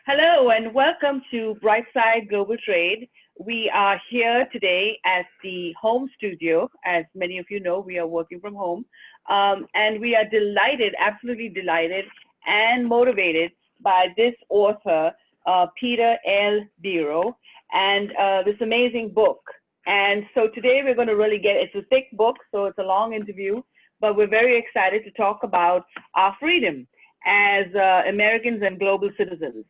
Hello and welcome to Brightside Global Trade. We are here today at the home studio. As many of you know, we are working from home. And we are delighted, absolutely delighted and motivated by this author, Peter L.Biro, and this amazing book. And so today we're going to really it's a thick book, so it's a long interview, but we're very excited to talk about our freedom as Americans and global citizens.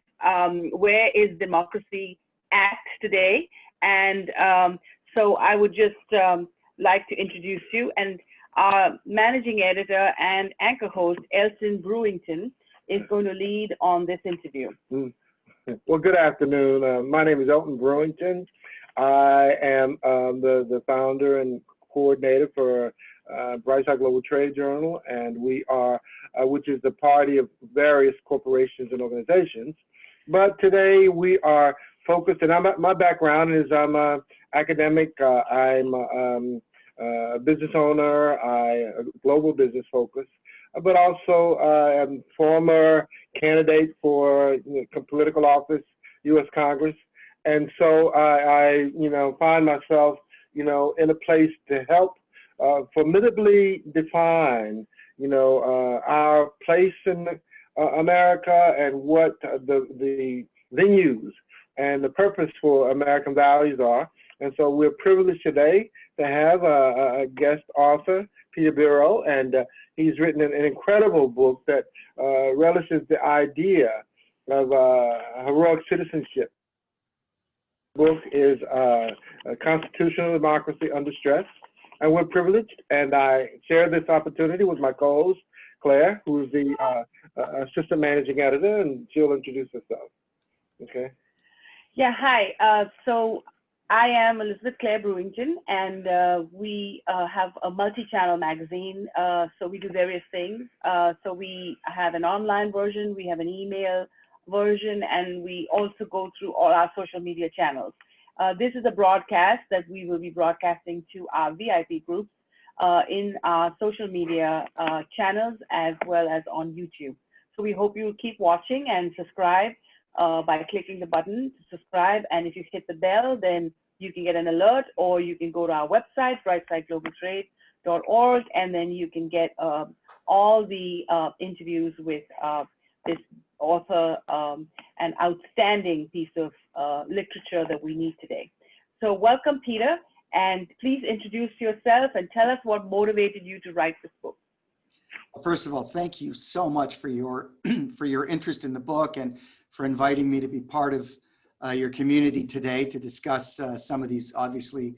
Where is democracy at today? And so I would just like to introduce you. And our managing editor and anchor host, Elton Brewington, is going to lead on this interview. Well, good afternoon. My name is Elton Brewington. I am the founder and coordinator for Brightside Global Trade Journal, and we are, which is the party of various corporations and organizations. But today we are focused, and my background is I'm an academic, I'm a business owner, a global business focus, but also I'm former candidate for political office, U.S. Congress. And so I find myself, in a place to help formidably define, our place in America and what the venues and the purpose for American values are. And so we're privileged today to have a guest author, Peter L.Biro, and he's written an incredible book that relishes the idea of heroic citizenship. The book is a Constitutional Democracy Under Stress, and we're privileged, and I share this opportunity with my co-host, Claire, who is the assistant managing editor, and she'll introduce herself. Okay. Yeah, hi. So I am Elizabeth Claire Brewington, and we have a multi-channel magazine. So we do various things. So we have an online version, we have an email version, and we also go through all our social media channels. This is a broadcast that we will be broadcasting to our VIP groups in our social media channels as well as on YouTube. So we hope you keep watching and subscribe by clicking the button to subscribe. And if you hit the bell, then you can get an alert, or you can go to our website, brightsideglobaltrade.org, and then you can get all the interviews with this author, an outstanding piece of literature that we need today. So welcome, Peter, and please introduce yourself and tell us what motivated you to write this book. First of all, thank you so much for your for your interest in the book and for inviting me to be part of your community today to discuss some of these obviously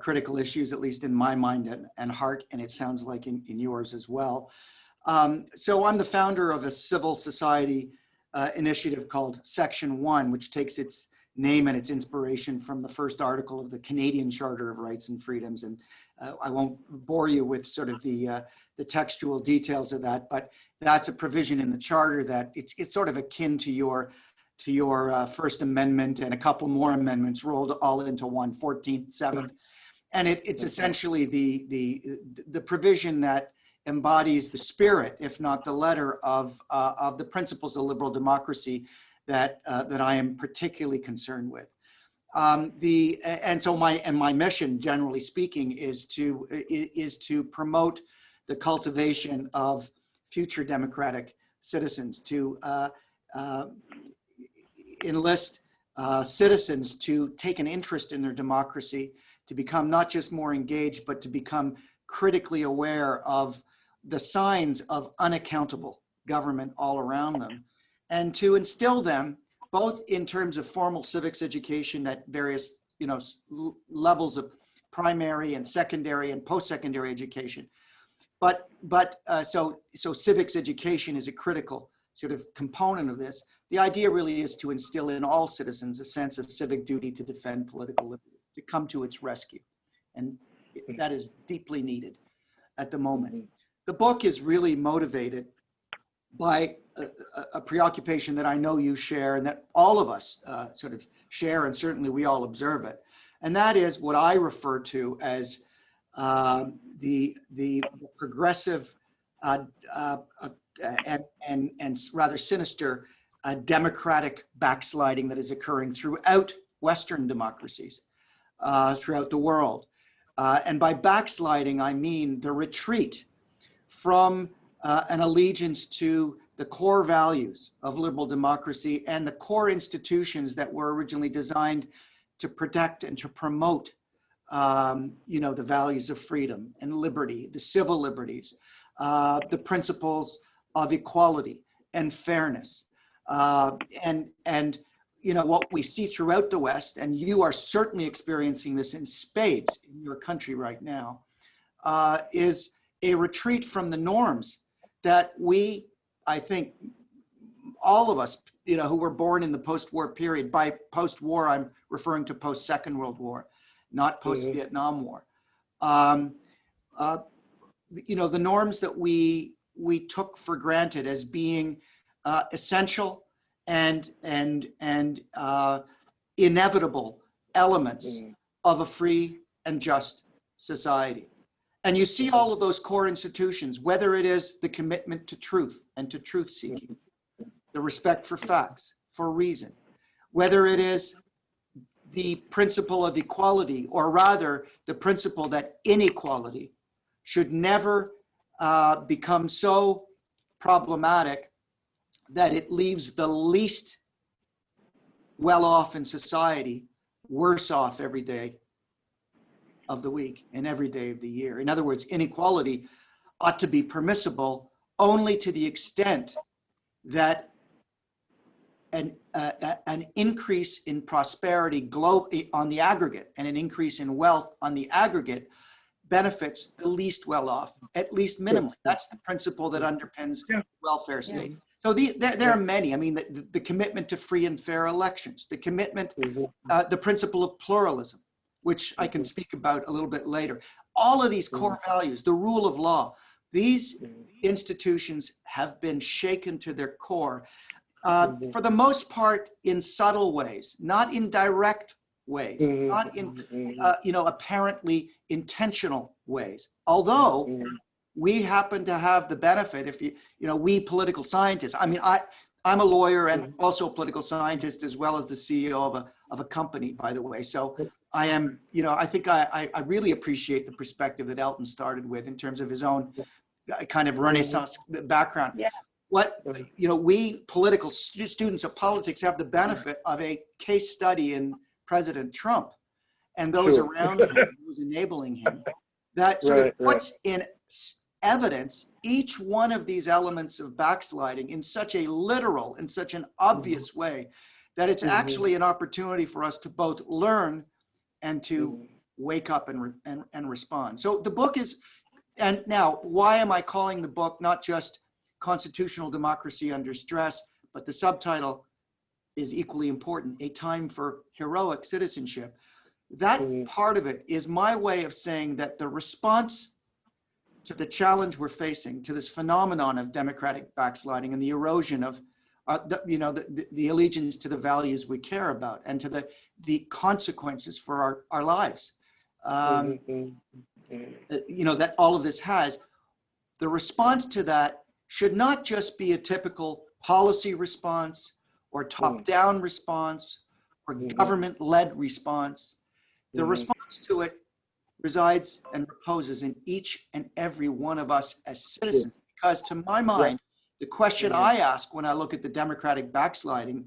critical issues, at least in my mind and heart, and it sounds like in yours as well. So I'm the founder of a civil society initiative called Section 1, which takes its name and its inspiration from the first article of the Canadian Charter of Rights and Freedoms. And I won't bore you with sort of the textual details of that, but that's a provision in the charter that it's sort of akin to your First Amendment and a couple more amendments rolled all into one, 14th, 7th. And it's essentially the provision that embodies the spirit, if not the letter, of the principles of liberal democracy that I am particularly concerned with. So my mission, generally speaking, is to promote the cultivation of future democratic citizens, to enlist citizens to take an interest in their democracy, to become not just more engaged, but to become critically aware of the signs of unaccountable government all around them, and to instill them both in terms of formal civics education at various levels of primary and secondary and post-secondary education. So civics education is a critical sort of component of this. The idea really is to instill in all citizens a sense of civic duty to defend political liberty, to come to its rescue. And that is deeply needed at the moment. The book is really motivated by a preoccupation that I know you share and that all of us sort of share, and certainly we all observe it. And that is what I refer to as the progressive and rather sinister democratic backsliding that is occurring throughout Western democracies, throughout the world. And by backsliding, I mean the retreat from an allegiance to the core values of liberal democracy and the core institutions that were originally designed to protect and to promote, the values of freedom and liberty, the civil liberties, the principles of equality and fairness. And what we see throughout the West, and you are certainly experiencing this in spades in your country right now, is a retreat from the norms that I think, all of us, who were born in the post-war period. By post-war, I'm referring to post-Second World War, not post-Vietnam War. The norms that we took for granted as being essential and inevitable elements of a free and just society. And you see all of those core institutions, whether it is the commitment to truth and to truth seeking, the respect for facts, for reason, whether it is the principle of equality, or rather the principle that inequality should never become so problematic that it leaves the least well off in society worse off every day of the week and every day of the year. In other words, inequality ought to be permissible only to the extent that an increase in prosperity on the aggregate and an increase in wealth on the aggregate benefits the least well off, at least minimally. That's the principle that underpins the welfare state. So there are many. I mean, the commitment to free and fair elections, the commitment, the principle of pluralism, which I can speak about a little bit later. All of these core values, the rule of law, these institutions have been shaken to their core, for the most part in subtle ways, not in direct ways, not in apparently intentional ways. Although we happen to have the benefit, we political scientists, I mean, I'm a lawyer and also a political scientist, as well as the CEO of a company, by the way. So I am, I think I really appreciate the perspective that Elton started with in terms of his own kind of Renaissance background. Yeah. We political students of politics have the benefit of a case study in President Trump and those around him, those enabling him, that sort of puts in evidence each one of these elements of backsliding in such a literal, in such an obvious way, that it's actually an opportunity for us to both learn and to wake up and respond. So the book is, and now, why am I calling the book not just Constitutional Democracy Under Stress, but the subtitle is equally important, A Time for Heroic Citizenship. That part of it is my way of saying that the response to the challenge we're facing, to this phenomenon of democratic backsliding and the erosion of the allegiance to the values we care about and to the consequences for our lives, that all of this has, the response to that should not just be a typical policy response or top-down response or government-led response. The response to it resides and reposes in each and every one of us as citizens. Because to my mind, the question I ask when I look at the democratic backsliding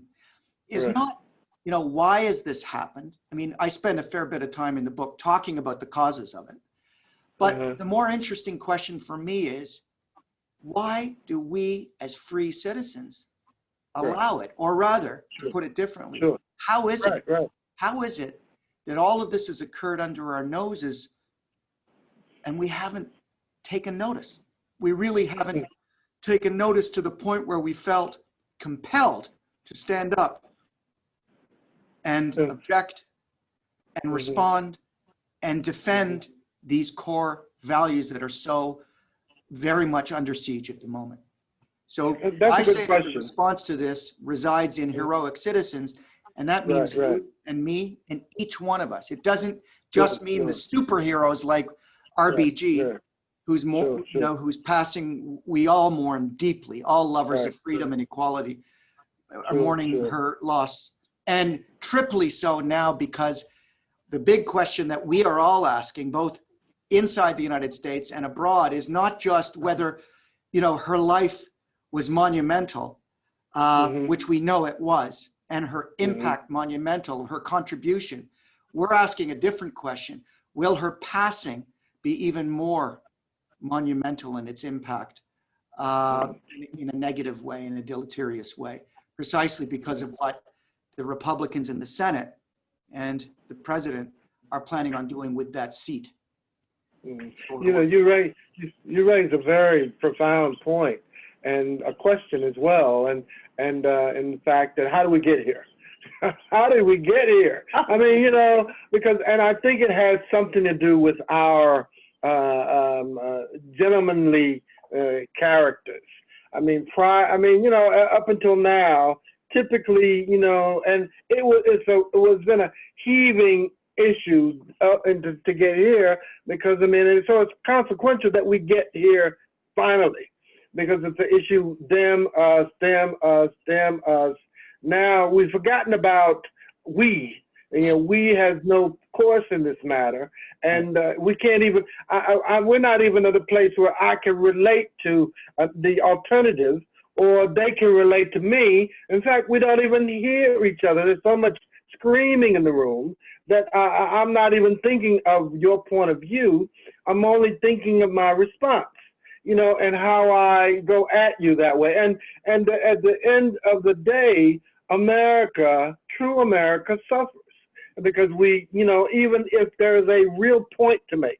is not, why has this happened? I mean, I spend a fair bit of time in the book talking about the causes of it. But the more interesting question for me is, why do we as free citizens allow it? Or rather, to put it differently, how is it? How is it that all of this has occurred under our noses and we haven't taken notice? We really haven't taken notice to the point where we felt compelled to stand up and object and respond and defend these core values that are so very much under siege at the moment. So I say that the response to this resides in heroic citizens, and that means you and me and each one of us. It doesn't just mean the superheroes like RBG, who's more, who's passing. We all mourn deeply, all lovers of freedom and equality. are mourning her loss, and triply so now because the big question that we are all asking, both inside the United States and abroad, is not just whether, her life was monumental, which we know it was, and her impact monumental, her contribution. We're asking a different question. Will her passing be even more monumental in its impact in a negative way, in a deleterious way, precisely because of what the Republicans in the Senate and the president are planning on doing with that seat? You raise a very profound point and a question as well, and in the fact that how do we get here? How did we get here? I mean, because, and I think it has something to do with our gentlemanly characters. I mean, up until now, typically, and it was been a heaving issue to get here, because so it's consequential that we get here finally, because it's an issue them, us, them, us, them, us. Now we've forgotten about we. We have no course in this matter, and we can't even. We're not even at a place where I can relate to the alternatives, or they can relate to me. In fact, we don't even hear each other. There's so much screaming in the room that I'm not even thinking of your point of view. I'm only thinking of my response, and how I go at you that way. And at the end of the day, America, true America, suffers because we, even if there is a real point to make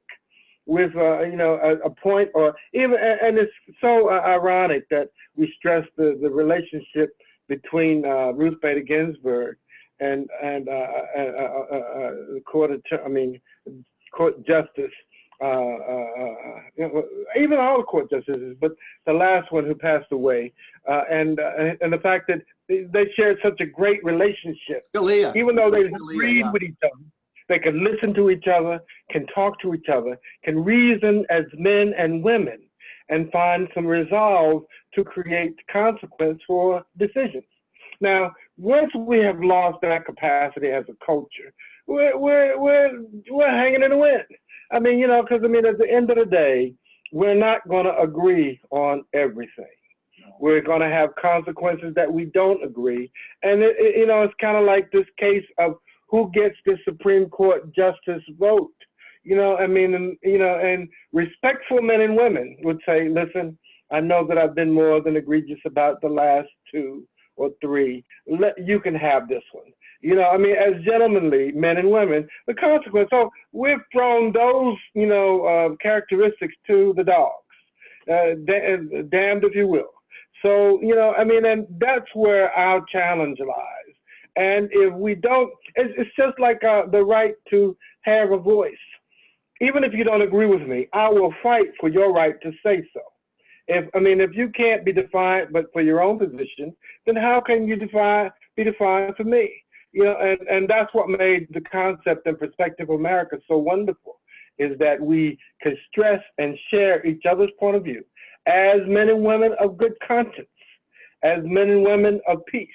with, a point, or even, and it's so ironic that we stress the relationship between Ruth Bader Ginsburg and court justice, even all the court justices, but the last one who passed away, and the fact that they shared such a great relationship. Scalia. Even though they agreed with each other, they can listen to each other, can talk to each other, can reason as men and women, and find some resolve to create consequence for decisions. Now, once we have lost that capacity as a culture, we're hanging in the wind. Because at the end of the day, we're not going to agree on everything. We're going to have consequences that we don't agree, and it's kind of like this case of who gets the Supreme Court justice vote. And respectful men and women would say, listen, I know that I've been more than egregious about the last 2 or 3. You can have this one. As gentlemanly men and women, the consequence. So we've thrown those, characteristics to the dogs, damned if you will. So, and that's where our challenge lies. And if we don't, it's just like the right to have a voice. Even if you don't agree with me, I will fight for your right to say so. If you can't be defined but for your own position, then how can you be defined for me? And that's what made the concept and perspective of America so wonderful, is that we can stress and share each other's point of view as men and women of good conscience, as men and women of peace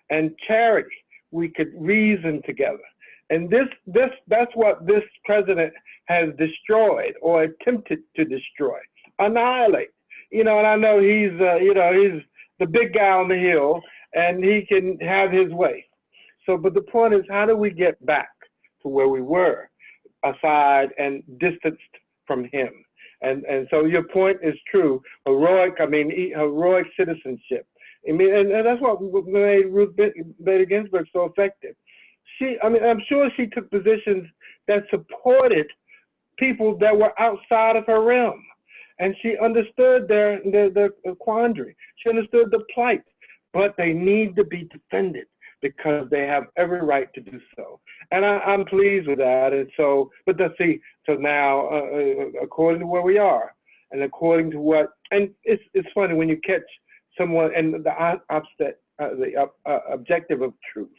and charity. We could reason together. And that's what this president has destroyed or attempted to destroy, annihilate. And I know he's the big guy on the hill and he can have his way. So, but the point is, how do we get back to where we were, aside and distanced from him? And so your point is true. Heroic citizenship. And that's what made Ruth Bader Ginsburg so effective. I'm sure she took positions that supported people that were outside of her realm. And she understood their quandary. She understood the plight, but they need to be defended because they have every right to do so. And I'm pleased with that. And so, but let's see, so now, according to where we are, and according to what, and it's funny when you catch someone and the objective of truth.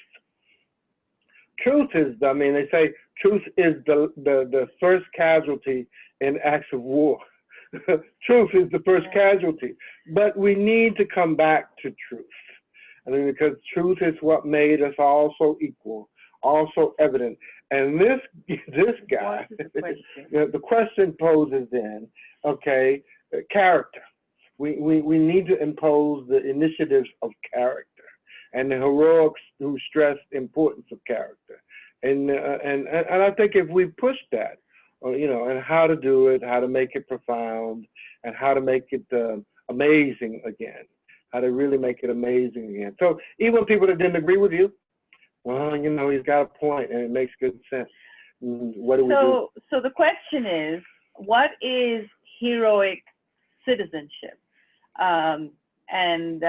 Truth is, they say truth is the first casualty in acts of war. Truth is the first casualty, but we need to come back to truth. I mean, because truth is what made us all so equal, also evident. And this guy, the question poses then, okay, character. We need to impose the initiatives of character and the heroics who stress the importance of character. And I think if we push that, and how to do it, how to make it profound, and how to make it amazing again, how to really make it amazing again. So even people that didn't agree with you, well, he's got a point, and it makes good sense. What do we do? So the question is, what is heroic citizenship? And in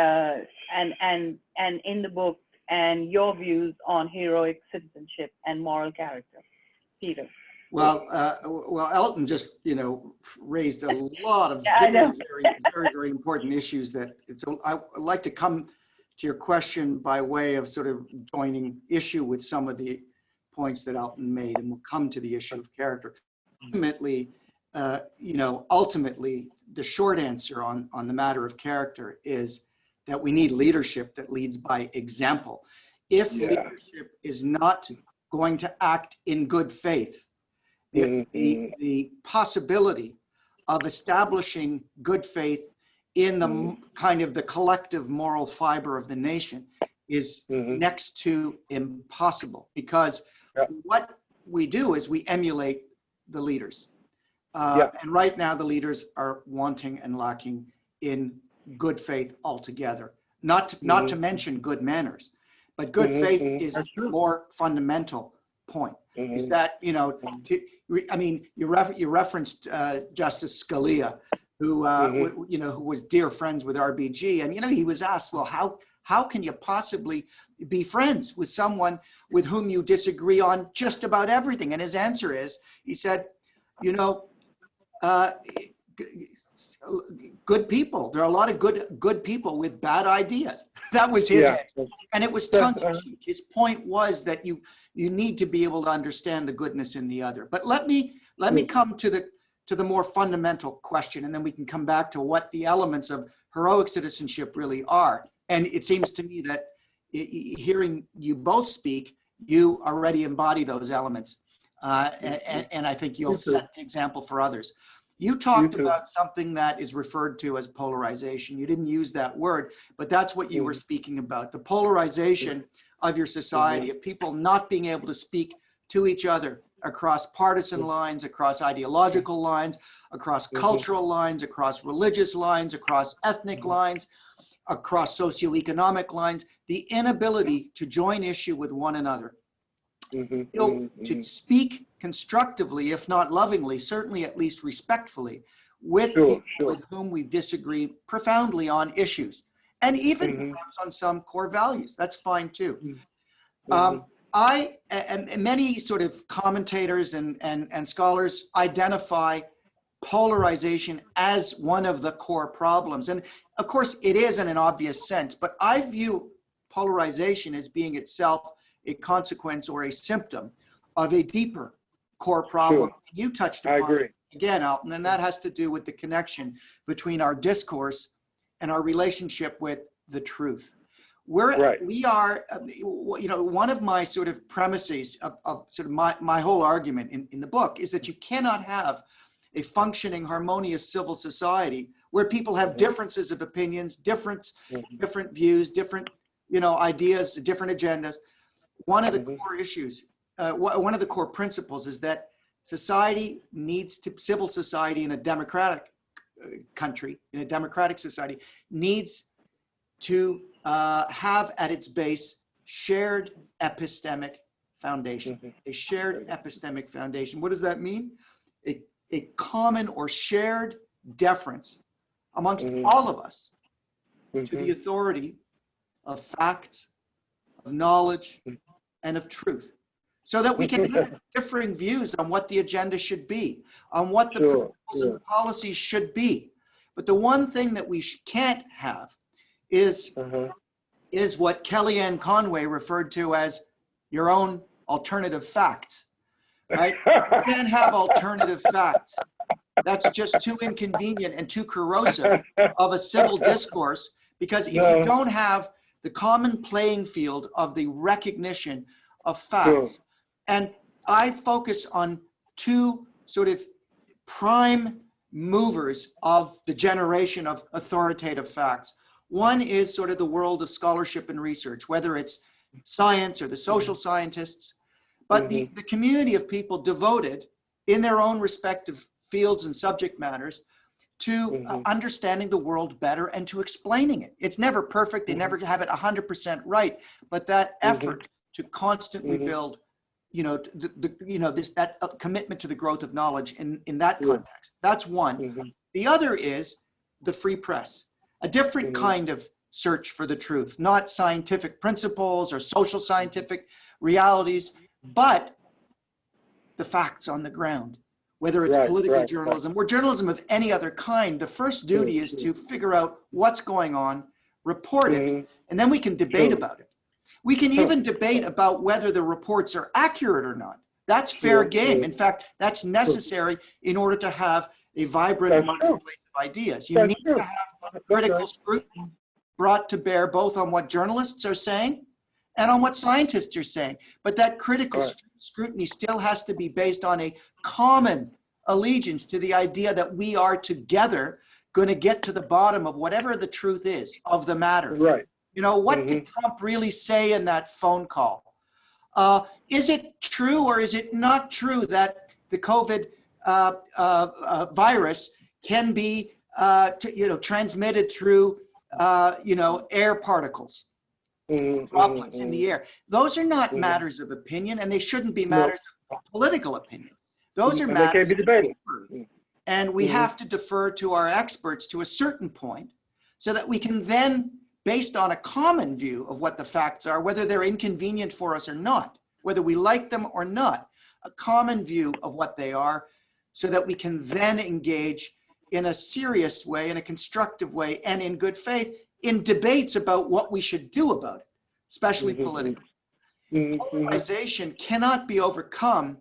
the book, and your views on heroic citizenship and moral character, Peter. Well, Elton just, raised a lot of very important issues so I would like to come to your question by way of sort of joining issue with some of the points that Elton made, and we'll come to the issue of character. Ultimately, the short answer on the matter of character is that we need leadership that leads by example. If leadership is not going to act in good faith, the possibility of establishing good faith in the kind of the collective moral fiber of the nation is next to impossible, because what we do is we emulate the leaders. And right now the leaders are wanting and lacking in good faith altogether. Not to mention good manners, but good faith is more fundamental point. Is that, you referenced Justice Scalia, who was dear friends with RBG, and he was asked, well, how can you possibly be friends with someone with whom you disagree on just about everything? And his answer is, he said, good people. There are a lot of good people with bad ideas. That was his answer. And it was tongue-in-cheek. His point was that you need to be able to understand the goodness in the other. But let me come to the more fundamental question, and then we can come back to what the elements of heroic citizenship really are. And it seems to me that hearing you both speak, you already embody those elements. And I think you'll set the example for others. You talked about something that is referred to as polarization. You didn't use that word, but that's what you were speaking about. The polarization of your society, of people not being able to speak to each other across partisan lines, across ideological lines, across cultural lines, across religious lines, across ethnic lines, across socioeconomic lines, the inability to join issue with one another. To speak constructively, if not lovingly, certainly at least respectfully, with people with whom we disagree profoundly on issues, and even perhaps on some core values. That's fine too. I and many sort of commentators and scholars identify polarization as one of the core problems. And of course it is in an obvious sense, but I view polarization as being itself a consequence or a symptom of a deeper core problem. You touched upon it again, Alton, and that has to do with the connection between our discourse and our relationship with the truth. We are, one of my sort of premises of sort of my whole argument in the book is that you cannot have a functioning, harmonious civil society where people have differences of opinions, different views, different ideas, different agendas. One of the core issues, one of the core principles is that civil society in a democratic country, in a democratic society, needs to have at its base shared epistemic foundation, a shared epistemic foundation. What does that mean? A common or shared deference amongst all of us to the authority of facts, of knowledge, and of truth, so that we can have differing views on what the agenda should be, on what the principles and the policies should be. But the one thing that we can't have is what Kellyanne Conway referred to as your own alternative facts, right? You can't have alternative facts. That's just too inconvenient and too corrosive of a civil discourse, because if you don't have the common playing field of the recognition of Sure. facts. And I focus on two sort of prime movers of the generation of authoritative facts. One is sort of the world of scholarship and research, whether it's science or the social scientists, but the community of people devoted in their own respective fields and subject matters to understanding the world better and to explaining it. It's never perfect, they never have it 100% right, but that effort to constantly build, you know, that commitment to the growth of knowledge in that context. That's one. The other is the free press, a different kind of search for the truth, not scientific principles or social scientific realities, but the facts on the ground. Whether it's political journalism or journalism of any other kind, the first duty is to figure out what's going on, report it, and then we can debate about it. We can even debate about whether the reports are accurate or not. That's fair game. In fact, that's necessary in order to have a vibrant marketplace of ideas. You need to have critical scrutiny brought to bear both on what journalists are saying and on what scientists are saying. But that critical scrutiny still has to be based on a common allegiance to the idea that we are together going to get to the bottom of whatever the truth is of the matter. Right. You know, what did Trump really say in that phone call? Is it true or is it not true that the COVID virus can be transmitted through air particles, droplets in the air? Those are not matters of opinion, and they shouldn't be matters of political opinion. Those are matters of paper. And we have to defer to our experts to a certain point so that we can then, based on a common view of what the facts are, whether they're inconvenient for us or not, whether we like them or not, a common view of what they are, so that we can then engage in a serious way, in a constructive way, and in good faith in debates about what we should do about it, especially politically. Polarization cannot be overcome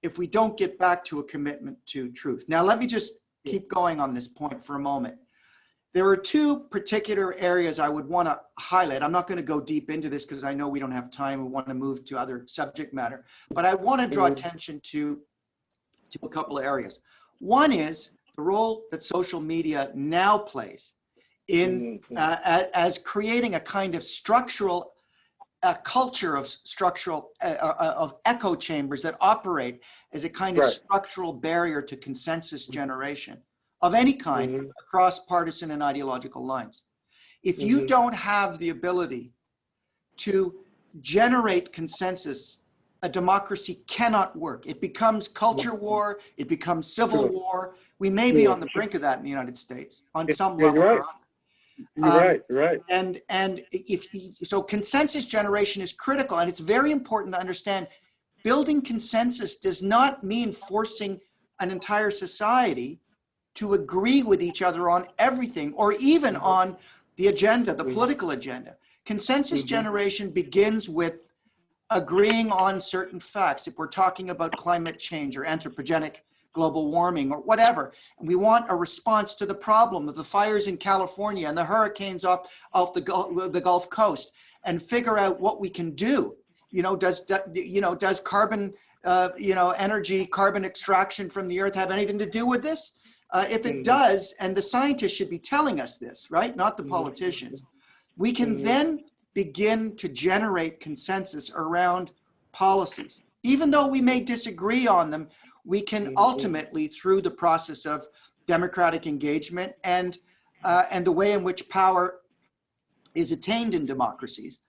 if we don't get back to a commitment to truth. Now, let me just keep going on this point for a moment. There are two particular areas I would want to highlight. I'm not going to go deep into this because I know we don't have time. We want to move to other subject matter, but I want to draw attention to a couple of areas. One is the role that social media now plays in as creating a kind of structural culture of structural of echo chambers that operate as a kind of structural barrier to consensus generation of any kind across partisan and ideological lines. If you don't have the ability to generate consensus, a democracy cannot work. It becomes culture war, it becomes civil war. We may be on the brink of that in the United States on some level or other. Right. And so consensus generation is critical, and it's very important to understand building consensus does not mean forcing an entire society to agree with each other on everything, or even on the agenda, the political agenda. Consensus generation begins with agreeing on certain facts. If we're talking about climate change or anthropogenic global warming or whatever, and we want a response to the problem of the fires in California and the hurricanes off the Gulf Coast, and figure out what we can do. Does carbon, energy, carbon extraction from the earth have anything to do with this? If it does, and the scientists should be telling us this, right? Not the politicians. We can then begin to generate consensus around policies. Even though we may disagree on them, we can ultimately, through the process of democratic engagement and the way in which power is attained in democracies,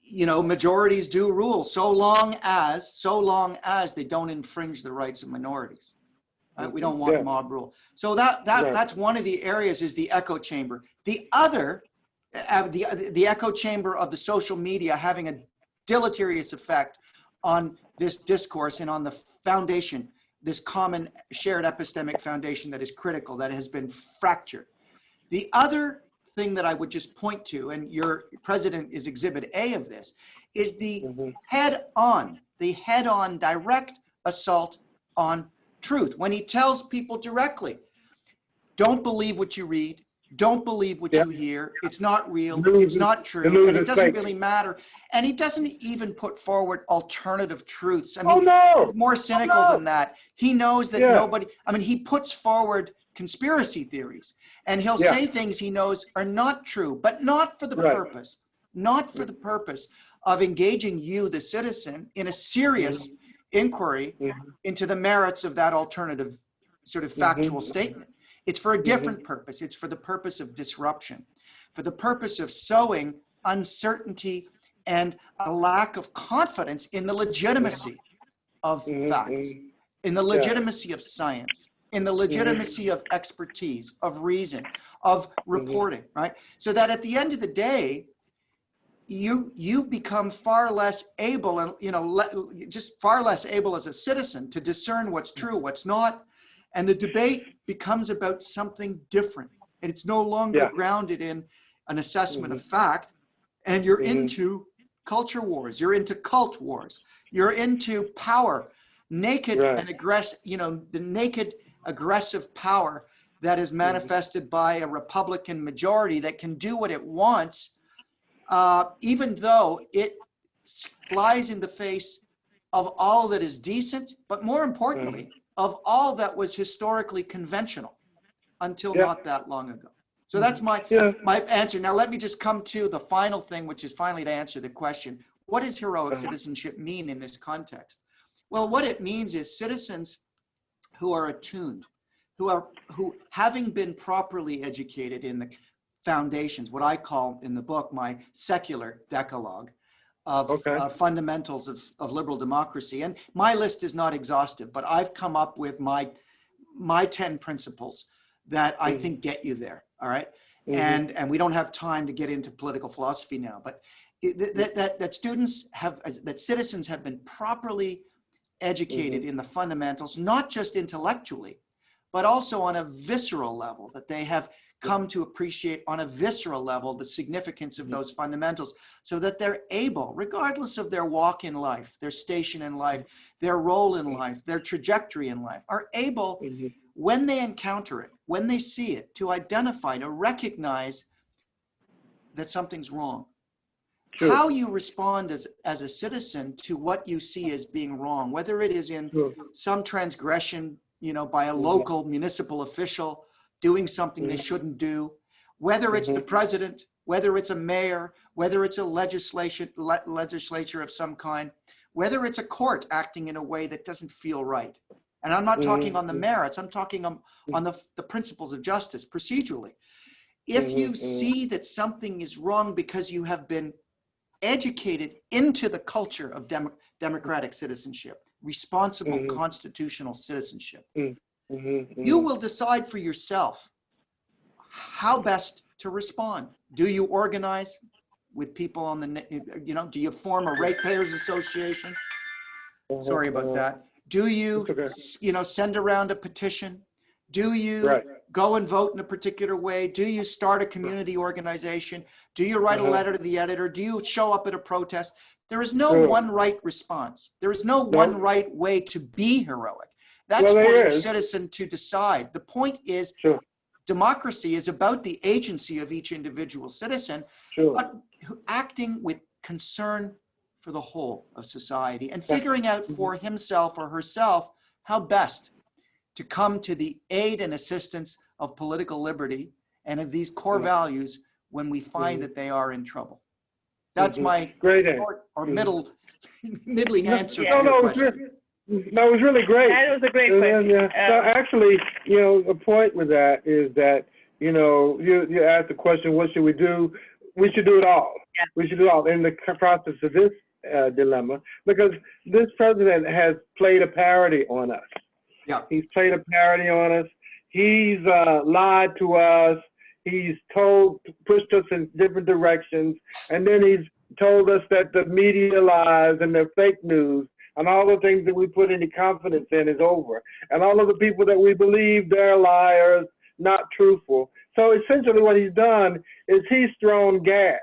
majorities do rule so long as they don't infringe the rights of minorities. We don't want mob rule. So that's one of the areas, is the echo chamber. The other, the echo chamber of the social media having a deleterious effect on this discourse and on the foundation, this common shared epistemic foundation that is critical, that has been fractured. The other thing that I would just point to, and your president is exhibit A of this, is the head-on direct assault on truth. When he tells people directly, don't believe what you read, Don't believe what you hear. It's not real. News It's not the true. news And it is doesn't fake. really matter. And he doesn't even put forward alternative truths. I Oh mean, no! more Oh cynical no! than that. He knows that Yeah, nobody, I mean, he puts forward conspiracy theories and he'll yeah, say things he knows are not true, but not for the right. purpose, not for the purpose of engaging you, the citizen, in a serious Mhm, inquiry mhm, into the merits of that alternative sort of factual mhm, statement. It's for a mhm, different purpose. It's for the purpose of disruption, for the purpose of sowing uncertainty and a lack of confidence in the legitimacy of mhm, facts, mhm. in the Yeah. legitimacy of science, in the Mhm, legitimacy of expertise, of reason, of mhm, reporting, right? So that at the end of the day, you become far less able and just far less able as a citizen to discern what's true, what's not, and the debate becomes about something different, and it's no longer yeah. grounded in an assessment of Mhm, fact, and you're mhm. into culture wars, you're into cult wars, you're into power, naked Right. and aggressive, the naked aggressive power that is Mhm, manifested by a Republican majority that can do what it wants, even though it flies in the face of all that is decent, but more mhm. importantly, of all that was historically conventional until Yeah. not that long ago. So that's Mhm. Yeah. my answer. Now let me just come to the final thing, which is finally to answer the question: what does heroic Uh-huh. citizenship mean in this context? Well, what it means is citizens who are attuned, who having been properly educated in the foundations, what I call in the book my secular decalogue of Okay. fundamentals of liberal democracy. And my list is not exhaustive, but I've come up with my 10 principles that I Mhm, think get you there. All right. mhm, And we don't have time to get into political philosophy now, but that citizens have been properly educated mhm, in the fundamentals, not just intellectually, but also on a visceral level, that they have come to appreciate on a visceral level the significance of mhm, those fundamentals, so that they're able, regardless of their walk in life, their station in life, their role in life, their trajectory in life, are able, mhm. when they encounter it, when they see it, to identify, to recognize that something's wrong. True. How you respond as a citizen to what you see as being wrong, whether it is in True. some transgression, by a Mhm, local municipal official doing something they mhm, shouldn't do, whether it's the mhm, president, whether it's a mayor, whether it's a legislature of some kind, whether it's a court acting in a way that doesn't feel right. And I'm not talking on the mhm, merits, I'm talking on the principles of justice procedurally. If mhm, you mhm, see that something is wrong because you have been educated into the culture of democratic citizenship, responsible mhm, constitutional citizenship, mhm, mhm, you mhm. will decide for yourself how best to respond. Do you organize with people on do you form a ratepayers association? Uh-huh, Sorry about uh-huh. that. Do It's you, okay. send around a petition? Do you Right. go and vote in a particular way? Do you start a community organization? Do you write a Uh-huh. letter to the editor? Do you show up at a protest? There is no Sure. one right response. There is no one No. right way to be heroic. That's Well, for there each is. citizen to decide. The point is, Sure. democracy is about the agency of each individual citizen, Sure. but acting with concern for the whole of society and Yeah. figuring out Mhm, for himself or herself how best to come to the aid and assistance of political liberty and of these core mhm, values when we find mhm, that they are in trouble. That's mhm. my Great answer. short or Mhm. middling No, answer Yeah, to no, your no, it's question. no, it was really great. that was a great And then, question. yeah. So actually, the point with that is that, you asked the question, what should we do? We should do it all. Yeah. We should do it all in the process of this dilemma, because this president has played a parody on us. Yeah. He's played a parody on us. He's lied to us. He's pushed us in different directions. And then he's told us that the media lies and the fake news and all the things that we put any confidence in is over. And all of the people that we believe they're liars, not truthful. So essentially what he's done is he's thrown gas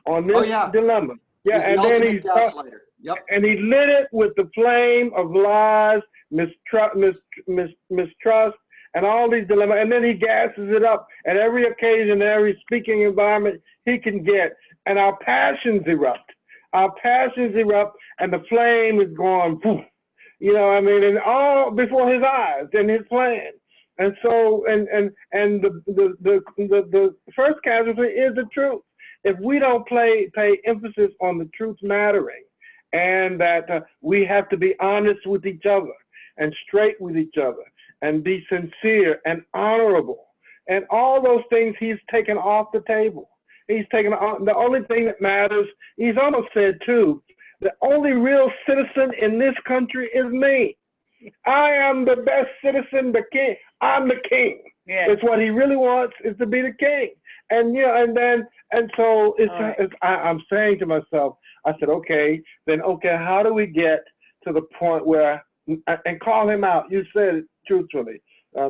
on Oh this yeah. dilemma. Yeah, He's the and then ultimate gaslighter. Yep. and he lit it with the flame of lies, mistrust, and all these dilemmas, and then he gasses it up at every occasion, every speaking environment he can get, and our passions erupt. Our passions erupt, and the flame is going poof. You know, I mean, and all before his eyes and his plan. And so, and the first casualty is the truth. If we don't pay emphasis on the truth mattering, and that we have to be honest with each other and straight with each other and be sincere and honorable, and all those things he's taken off the table. He's taken off, the only thing that matters, he's almost said too, the only real citizen in this country is me. I am the best citizen, the king. I'm the king. Yeah. It's what he really wants, is to be the king. And yeah, and so I'm saying to myself, I said, okay, how do we get to the point where, and call him out? You said it truthfully,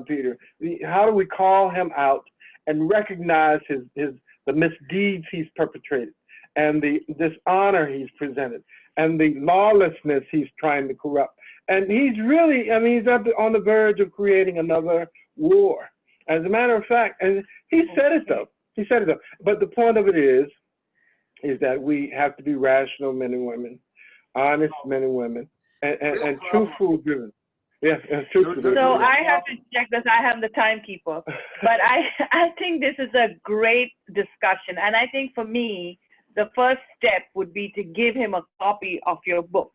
Peter. How do we call him out and recognize the misdeeds he's perpetrated, and the dishonor he's presented, and the lawlessness he's trying to corrupt? And he's really, I mean, he's on the verge of creating another war. As a matter of fact, and he said it though. He said it though. But the point of it is that we have to be rational men and women, honest men and women, and truthful driven. Yes, and truthful. So I have to check this. I have the timekeeper, but I think this is a great discussion, and I think for me, the first step would be to give him a copy of your book.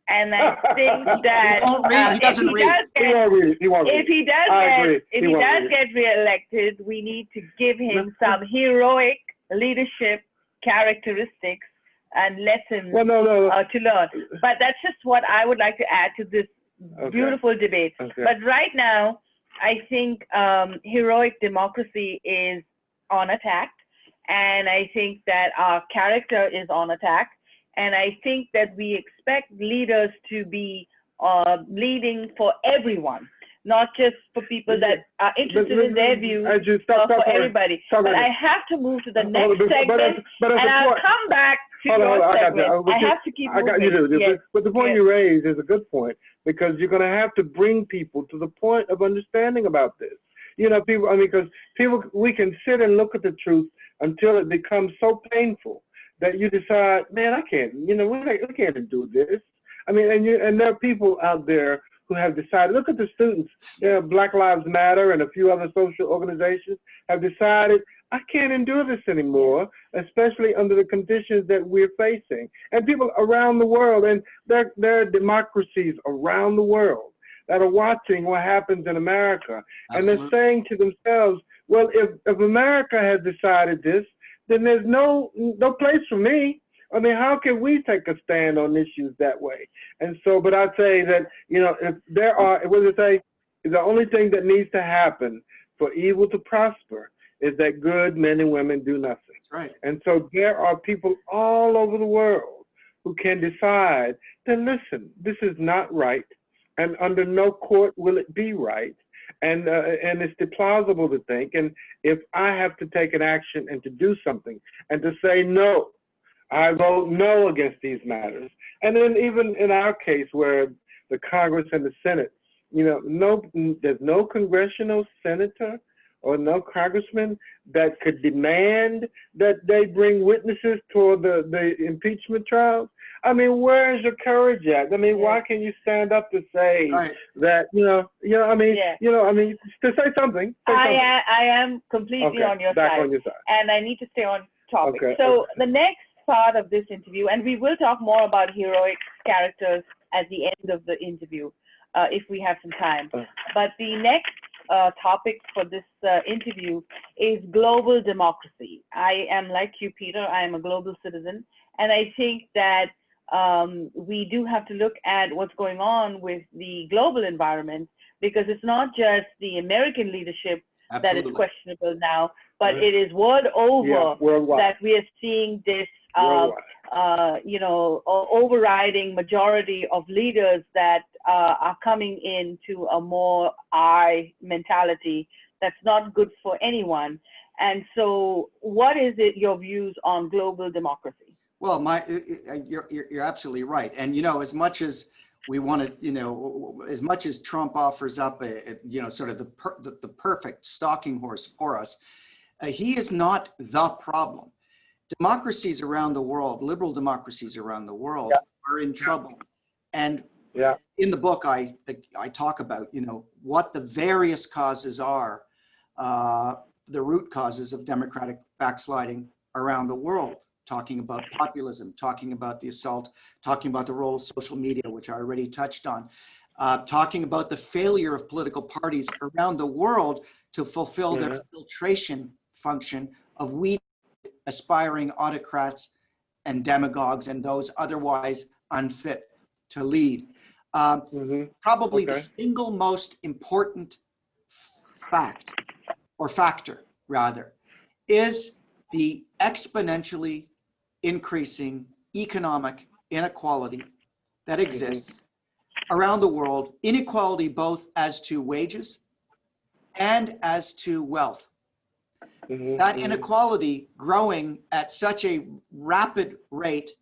And I think that if he does get reelected, we need to give him some heroic leadership characteristics and lessons to learn. But that's just what I would like to add to this beautiful debate. Okay. But right now, I think heroic democracy is on attack, and I think that our character is on attack. And I think that we expect leaders to be leading for everyone, not just for people that are interested in their views, for everybody. But I have to move to the next segment, and I'll come back to your segment. I have to keep moving. Yes. But the point you raised is a good point, because you're going to have to bring people to the point of understanding about this. You know, people, I mean, because people, we can sit and look at the truth until it becomes so painful that you decide, man, I can't, you know, we can't do this. I mean, and there are people out there who have decided, look at the students, Black Lives Matter and a few other social organizations have decided, I can't endure this anymore, especially under the conditions that we're facing. And people around the world, and there are democracies around the world that are watching what happens in America. Absolutely. And they're saying to themselves, well, if America has decided this, then there's no place for me. I mean, how can we take a stand on issues that way? And so, but I'd say that, you know, if there are, what does it say? The only thing that needs to happen for evil to prosper is that good men and women do nothing. That's right. And so there are people all over the world who can decide that, listen, this is not right, and under no court will it be right. And it's plausible to think, and if I have to take an action and to do something and to say no, I vote no against these matters. And then even in our case where the Congress and the Senate, you know, there's no congressional senator or no congressman that could demand that they bring witnesses toward the impeachment trials. I mean, where is your courage at? I mean, why can you stand up to say that, I mean, to say something. I am completely on your side. And I need to stay on topic. So the next part of this interview, and we will talk more about heroic characters at the end of the interview, if we have some time. But the next topic for this interview is global democracy. I am like you, Peter. I am a global citizen, and I think that we do have to look at what's going on with the global environment, because it's not just the American leadership that is questionable now, but it is world over that we are seeing this, overriding majority of leaders that are coming into a more I mentality that's not good for anyone. And so what is your views on global democracy? Well, you're absolutely right. And, you know, as much as we want to, you know, as much as Trump offers up you know, sort of the perfect stalking horse for us, he is not the problem. Democracies around the world, liberal democracies around the world, are in trouble. And in the book, I talk about, you know, what the various causes are, the root causes of democratic backsliding around the world, talking about populism, talking about the assault, talking about the role of social media, which I already touched on, talking about the failure of political parties around the world to fulfill their filtration function of weeding aspiring autocrats and demagogues and those otherwise unfit to lead. Probably the single most important factor rather, is the exponentially increasing economic inequality that exists around the world, inequality both as to wages and as to wealth. That inequality growing at such a rapid rate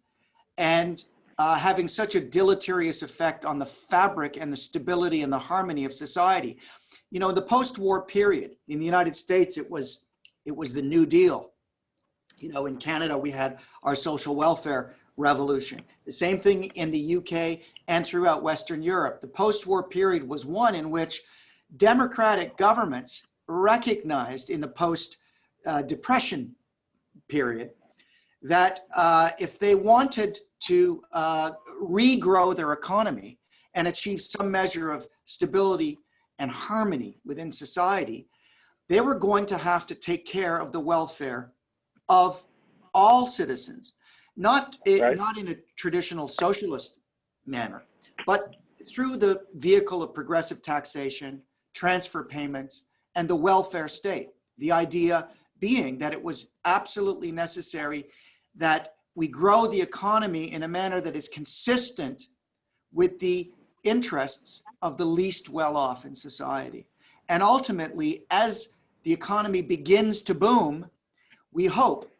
and having such a deleterious effect on the fabric and the stability and the harmony of society. You know, the post-war period in the United States, it was the New Deal. You know, in Canada, we had our social welfare revolution. The same thing in the UK and throughout Western Europe. The post-war period was one in which democratic governments recognized in the post-depression period that if they wanted to regrow their economy and achieve some measure of stability and harmony within society, they were going to have to take care of the welfare of all citizens, not in a traditional socialist manner, but through the vehicle of progressive taxation, transfer payments, and the welfare state. The idea being that it was absolutely necessary that we grow the economy in a manner that is consistent with the interests of the least well-off in society. And ultimately, as the economy begins to boom, we hope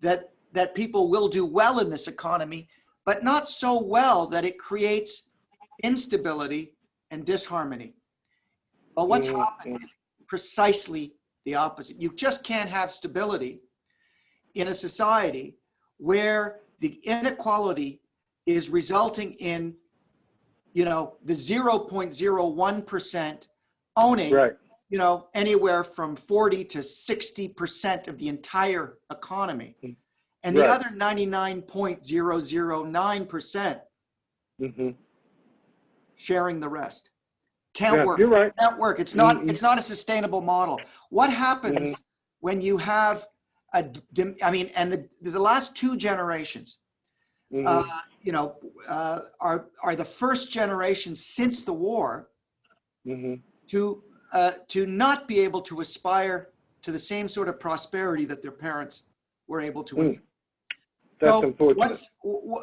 that people will do well in this economy, but not so well that it creates instability and disharmony. But what's happened is precisely the opposite. You just can't have stability in a society where the inequality is resulting in, you know, the 0.01% owning, you know, anywhere from 40 to 60% of the entire economy. And the other 99.009% sharing the rest. Can't work. Can't work. It's not a sustainable model. What happens when you have I mean, and the last two generations, you know, are the first generation since the war to not be able to aspire to the same sort of prosperity that their parents were able to enjoy. That's unfortunate.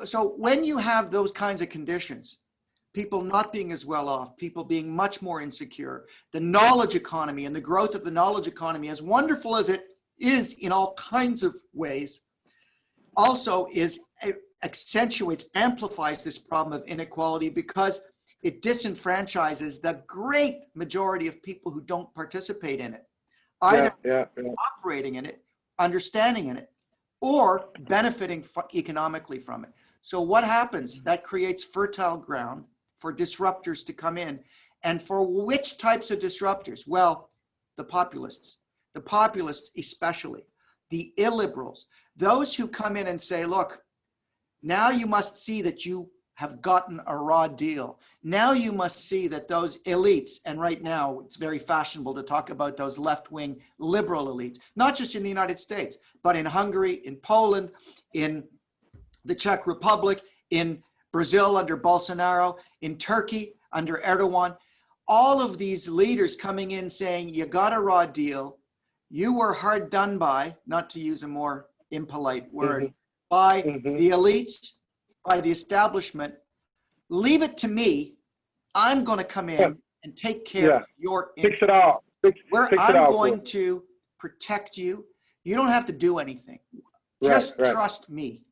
So when you have those kinds of conditions, people not being as well off, people being much more insecure, the knowledge economy and the growth of the knowledge economy, as wonderful as it is in all kinds of ways, also accentuates, amplifies this problem of inequality because it disenfranchises the great majority of people who don't participate in it, either operating in it, understanding in it, or benefiting economically from it. So what happens? That creates fertile ground for disruptors to come in. And for which types of disruptors? Well, the populists especially, the illiberals, those who come in and say, look, now you must see that you have gotten a raw deal. Now you must see that those elites, and right now it's very fashionable to talk about those left-wing liberal elites, not just in the United States, but in Hungary, in Poland, in the Czech Republic, in Brazil under Bolsonaro, in Turkey under Erdogan. All of these leaders coming in saying, you got a raw deal, you were hard done by, not to use a more impolite word, by the elites, by the establishment. Leave it to me. I'm going to come in and take care of your interests. Fix it all. I'm going to protect you. You don't have to do anything. Just trust me.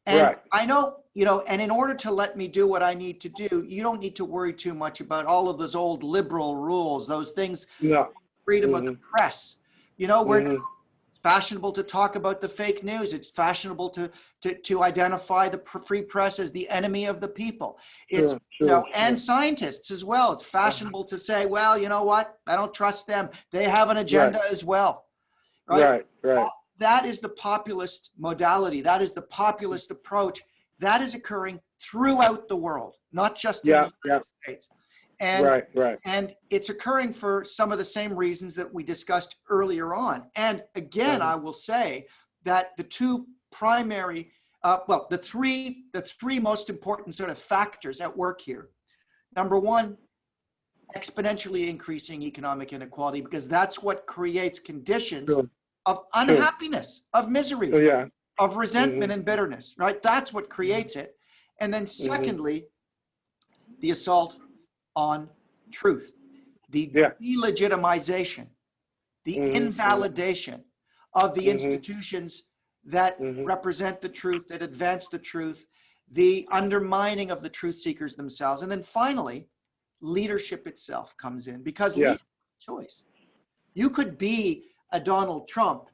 And I know you know, and in order to let me do what I need to do, you don't need to worry too much about all of those old liberal rules, those things, No. freedom of the press. You know, it's fashionable to talk about the fake news. It's fashionable to identify the free press as the enemy of the people. It's, you know, and scientists as well. It's fashionable to say, well, you know what? I don't trust them. They have an agenda as well. Right. That is the populist modality. That is the populist approach. That is occurring throughout the world, not just in the United States. And, and it's occurring for some of the same reasons that we discussed earlier on. And again, I will say that the two primary, well, the three most important sort of factors at work here. Number one, exponentially increasing economic inequality, because that's what creates conditions of unhappiness, of misery, of resentment and bitterness, right? That's what creates it. And then secondly, the assault on truth, the delegitimization, the invalidation of the institutions that represent the truth, that advance the truth, the undermining of the truth seekers themselves. And then finally, leadership itself comes in, because leadership is a choice. You could be a Donald Trump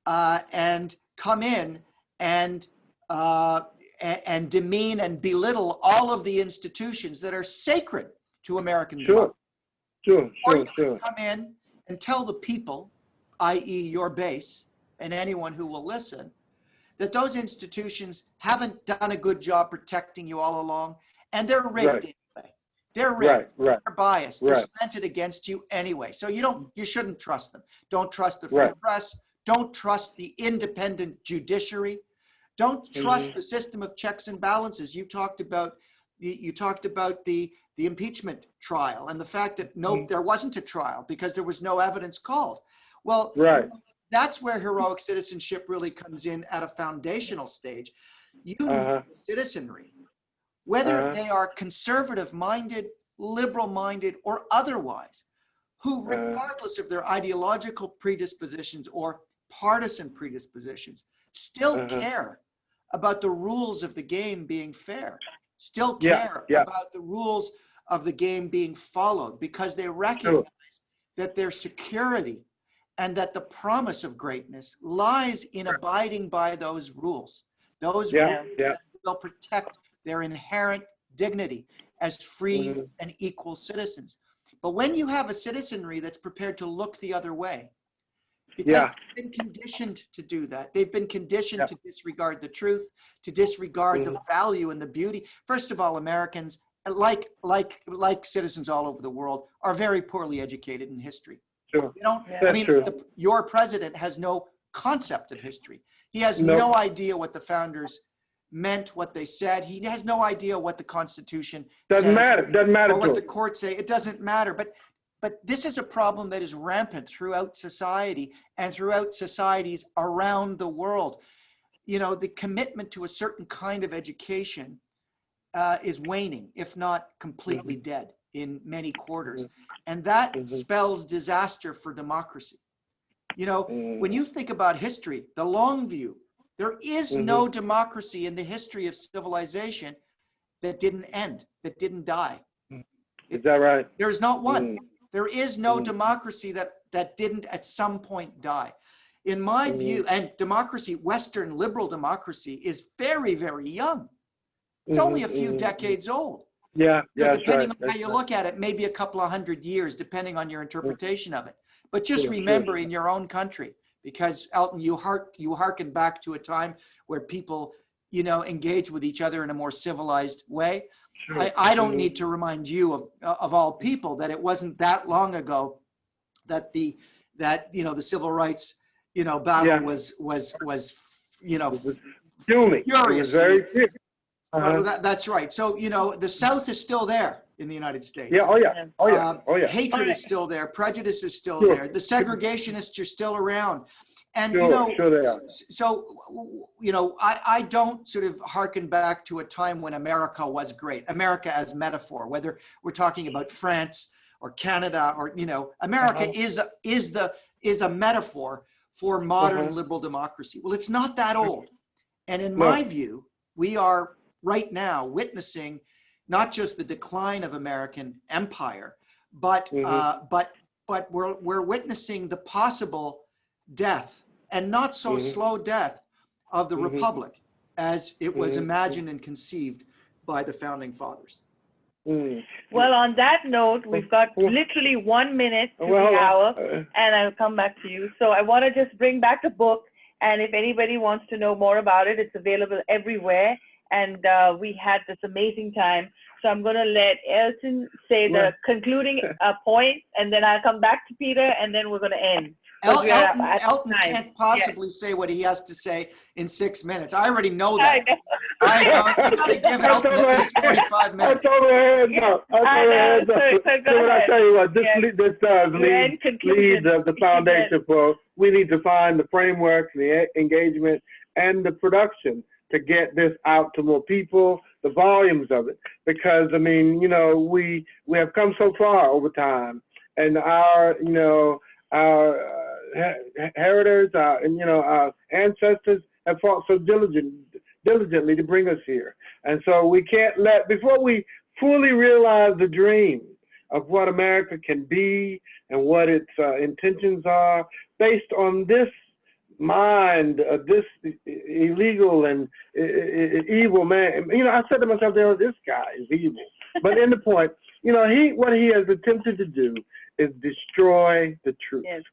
and come in and demean and belittle all of the institutions that are sacred to American democracy. Or you could come in and tell the people, i.e. your base and anyone who will listen, that those institutions haven't done a good job protecting you all along, and they're rigged anyway. They're rigged, they're biased, they're slanted against you anyway. So you shouldn't trust them. Don't trust the free press. Don't trust the independent judiciary. Don't trust the system of checks and balances. You talked about the impeachment trial and the fact that there wasn't a trial because there was no evidence called. Well, that's where heroic citizenship really comes in at a foundational stage. You need citizenry, whether they are conservative-minded, liberal-minded, or otherwise, who, regardless of their ideological predispositions or partisan predispositions, still care about the rules of the game being fair, still care about the rules of the game being followed, because they recognize that their security and that the promise of greatness lies in abiding by those rules. Those rules that will protect their inherent dignity as free and equal citizens. But when you have a citizenry that's prepared to look the other way, because they've been conditioned to do that. They've been conditioned to disregard the truth, to disregard the value and the beauty. First of all, Americans, like citizens all over the world, are very poorly educated in history. They don't, I mean, your president has no concept of history. He has no idea what the founders meant, what they said. He has no idea what the Constitution says. Doesn't matter or what the courts say. It doesn't matter. But this is a problem that is rampant throughout society and throughout societies around the world. You know, the commitment to a certain kind of education is waning, if not completely dead in many quarters. And that spells disaster for democracy. You know, when you think about history, the long view, there is no democracy in the history of civilization that didn't end, that didn't die. Is that right? There's not one. There is no democracy that didn't at some point die. In my view, and democracy, Western liberal democracy, is very, very young. It's only a few decades old. Depending on how you look at it, maybe a couple of 100 years, depending on your interpretation of it. But just remember in your own country, because Elton, you hearken back to a time where people, you know, engage with each other in a more civilized way. I don't need to remind you of all people that it wasn't that long ago that the civil rights, you know, battle was you know, furiously. That's right. So, you know, the South is still there in the United States. Hatred is still there. Prejudice is still there. The segregationists are still around. And, you know, so, you know, I don't sort of hearken back to a time when America was great. America as metaphor, whether we're talking about France or Canada or, you know, America is a metaphor for modern liberal democracy. Well, it's not that old. And in my view, we are right now witnessing not just the decline of American empire, but we're witnessing the possible death, and not so slow death, of the republic as it was imagined and conceived by the founding fathers. Well, on that note, we've got literally 1 minute to the hour, and I'll come back to you. So I want to just bring back the book, and if anybody wants to know more about it, it's available everywhere. And we had this amazing time. So I'm going to let Elton say the concluding point, and then I'll come back to Peter, and then we're going to end. Elton can't possibly say what he has to say in 6 minutes. I already know that. I know. You got to give Elton at least 45 minutes. I told her heads up. I tell you what, this does lead the foundation for, we need to find the framework, the engagement, and the production to get this out to more people, the volumes of it. Because, I mean, you know, we have come so far over time, and our heritors, our ancestors have fought so diligently to bring us here. And so we can't before we fully realize the dream of what America can be and what its intentions are, based on this mind, this illegal and evil man. You know, I said to myself, this guy is evil. But in the point, you know, what he has attempted to do is destroy the truth. Yes.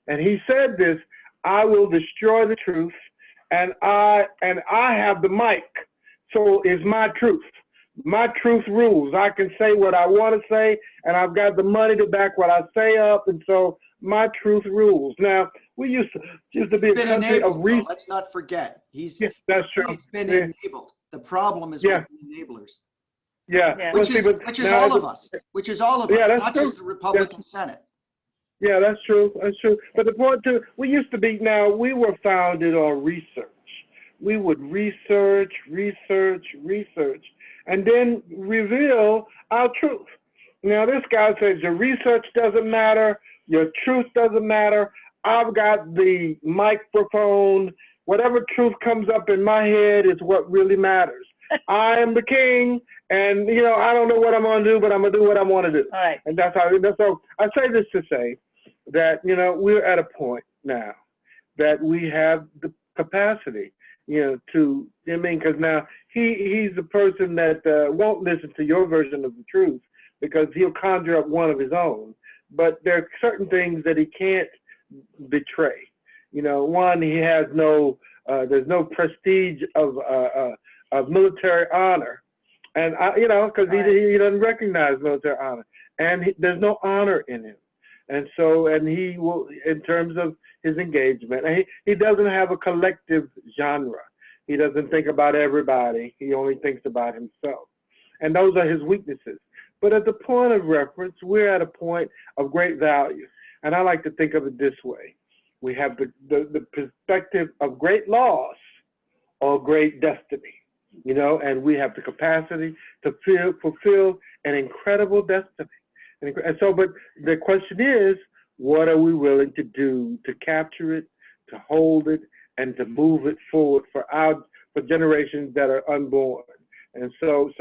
And he said this, I will destroy the truth, and I have the mic, so it's my truth. My truth rules. I can say what I want to say, and I've got the money to back what I say up, and so my truth rules. Now, we used to be a country of reason. Let's not forget. That's true. He's been enabled. The problem is with the enablers. Yeah. Which is all of us. Which is all of us, not true. just the Republican Senate. Yeah, that's true. That's true. But the point too, we were founded on research. We would research, and then reveal our truth. Now, this guy says your research doesn't matter, your truth doesn't matter. I've got the microphone. Whatever truth comes up in my head is what really matters. I am the king, and I don't know what I'm gonna do, but I'm gonna do what I want to do. All right. And that's so. I say this to say that we're at a point now that we have the capacity, because now he's the person that won't listen to your version of the truth, because he'll conjure up one of his own. But there are certain things that he can't betray. One, he has there's no prestige of military honor, and because he doesn't recognize military honor, and there's no honor in him. And so, and he will, in terms of his engagement, and he doesn't have a collective genre. He doesn't think about everybody. He only thinks about himself. And those are his weaknesses. But at the point of reference, we're at a point of great value. And I like to think of it this way. We have the perspective of great loss or great destiny, and we have the capacity to fulfill an incredible destiny. And so, but the question is, what are we willing to do to capture it, to hold it, and to move it forward for generations that are unborn? And so,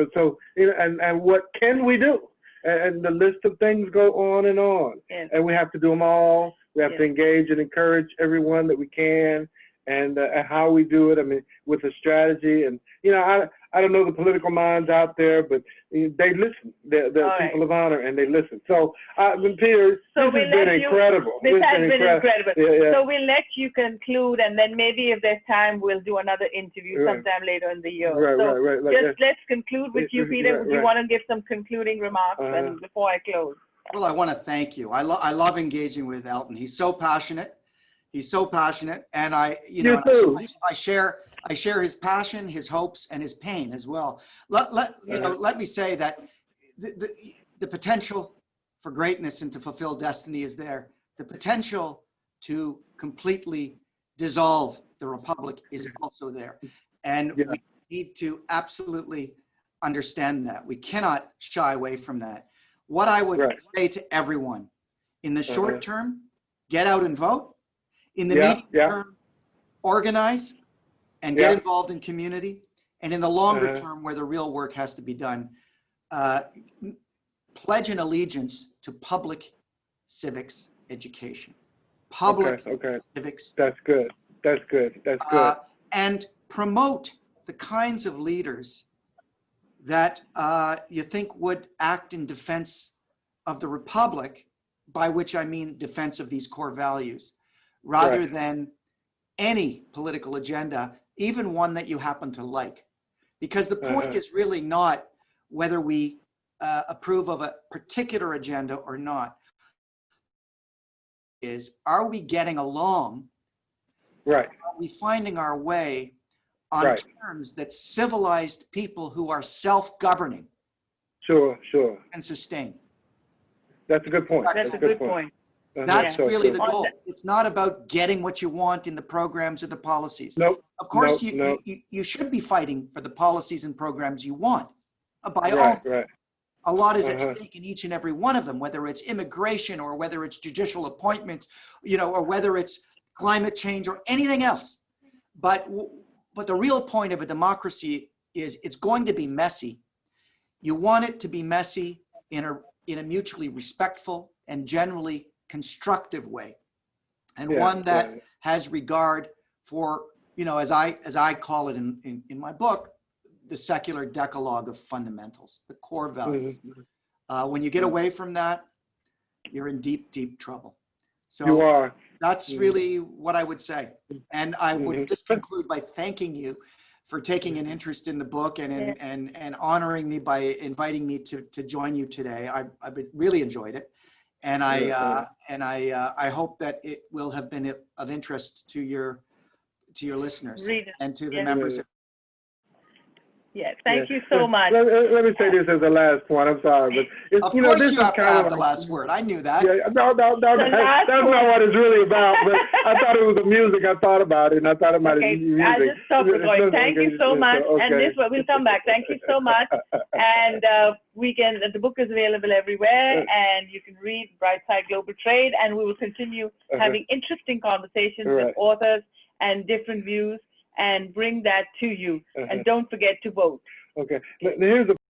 and what can we do? And the list of things go on and on. Yes. And we have to do them all. We have to engage and encourage everyone that we can, and how we do it. I mean, with a strategy. And I don't know the political minds out there, but they listen. They're people of honor, and they listen. So, Peter, this has been incredible. This has been incredible. Yeah. So we'll let you conclude, and then maybe if there's time, we'll do another interview sometime later in the year. Right. Let's conclude with you, Peter. Would you want to give some concluding remarks and before I close? Well, I want to thank you. I love engaging with Elton. He's so passionate. And I share his passion, his hopes, and his pain as well. Let me say that the potential for greatness and to fulfill destiny is there. The potential to completely dissolve the republic is also there. And we need to absolutely understand that. We cannot shy away from that. What I would say to everyone, in the short term, get out and vote. In the medium term, organize and get involved in community. And in the longer term, where the real work has to be done, pledge an allegiance to public civics education. Public civics. That's good. That's good. That's good. And promote the kinds of leaders that you think would act in defense of the Republic, by which I mean defense of these core values, rather than any political agenda, even one that you happen to like. Because the point is really not whether we approve of a particular agenda or not. Is, are we getting along? Right. Are we finding our way on terms that civilized people who are self-governing can sustain? That's a good point. That's a good point. That's really the goal. It's not about getting what you want in the programs or the policies. Nope. Of course, you should be fighting for the policies and programs you want. By all, a lot is at stake in each and every one of them, whether it's immigration or whether it's judicial appointments, or whether it's climate change or anything else. But the real point of a democracy is it's going to be messy. You want it to be messy in a mutually respectful and generally constructive way, and one that has regard for, as I call it in my book, the secular decalogue of fundamentals, the core values. When you get away from that, you're in deep, deep trouble. So you are. That's really what I would say. And I would just conclude by thanking you for taking an interest in the book and honoring me by inviting me to join you today. I've really enjoyed it. And I hope that it will have been of interest to your listeners and to the members. Yes, thank you so much. Let me say this as the last point. I'm sorry, but of course this you have to have the last word. I knew that. Yeah, no, that's not what it's really about. But I thought it was the music. I thought about it, and I thought it might be music. I'll just stop recording. Thank you so much. And we'll come back. Thank you so much. And the book is available everywhere, and you can read Brightside Global Trade, and we will continue having interesting conversations with authors and different views, and bring that to you. And don't forget to vote. Okay. Here's the